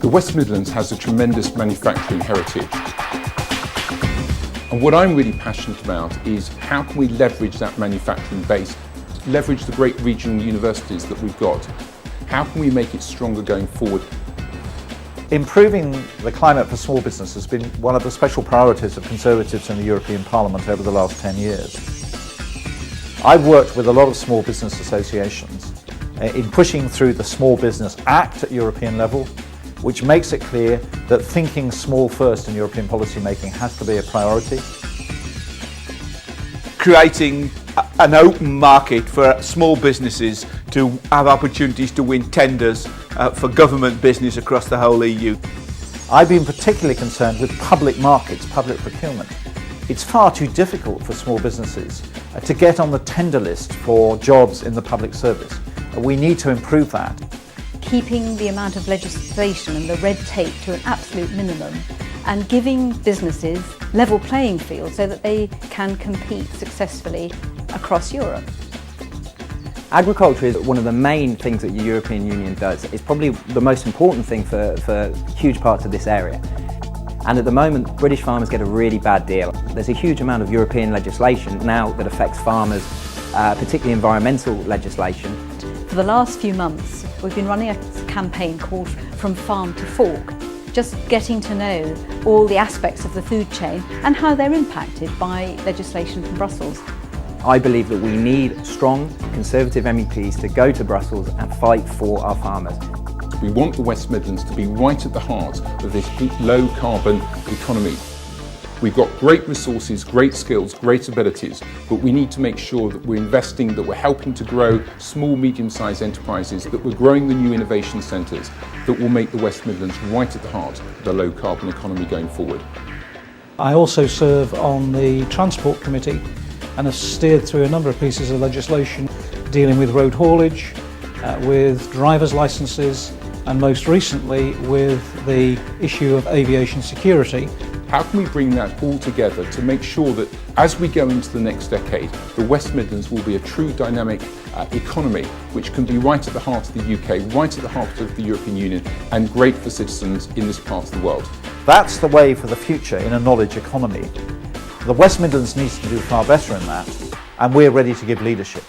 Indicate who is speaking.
Speaker 1: The West Midlands has a tremendous manufacturing heritage. And what I'm really passionate about is how can we leverage that manufacturing base, leverage the great regional universities that we've got. How can we make it stronger going forward?
Speaker 2: Improving the climate for small business has been one of the special priorities of Conservatives in the European Parliament over the last 10 years. I've worked with a lot of small business associations in pushing through the Small Business Act at European level, which makes it clear that thinking small first in European policy making has to be a priority.
Speaker 3: Creating an open market for small businesses to have opportunities to win tenders for government business across the whole EU.
Speaker 2: I've been particularly concerned with public markets, public procurement. It's far too difficult for small businesses to get on the tender list for jobs in the public service. We need to improve that.
Speaker 4: Keeping the amount of legislation and the red tape to an absolute minimum and giving businesses level playing field so that they can compete successfully across Europe.
Speaker 5: Agriculture is one of the main things that the European Union does. It's probably the most important thing for huge parts of this area. And at the moment, British farmers get a really bad deal. There's a huge amount of European legislation now that affects farmers, particularly environmental legislation.
Speaker 4: For the last few months, we've been running a campaign called From Farm to Fork, just getting to know all the aspects of the food chain and how they're impacted by legislation from Brussels.
Speaker 5: I believe that we need strong Conservative MEPs to go to Brussels and fight for our farmers.
Speaker 1: We want the West Midlands to be right at the heart of this low carbon economy. We've got great resources, great skills, great abilities, but we need to make sure that we're investing, that we're helping to grow small, medium-sized enterprises, that we're growing the new innovation centres that will make the West Midlands right at the heart of the low carbon economy going forward.
Speaker 6: I also serve on the Transport Committee and have steered through a number of pieces of legislation dealing with road haulage, with driver's licences, and most recently with the issue of aviation security.
Speaker 1: How can we bring that all together to make sure that as we go into the next decade, the West Midlands will be a true dynamic economy which can be right at the heart of the UK, right at the heart of the European Union, and great for citizens in this part of the world?
Speaker 2: That's the way for the future in a knowledge economy. The West Midlands needs to do far better in that, and we're ready to give leadership.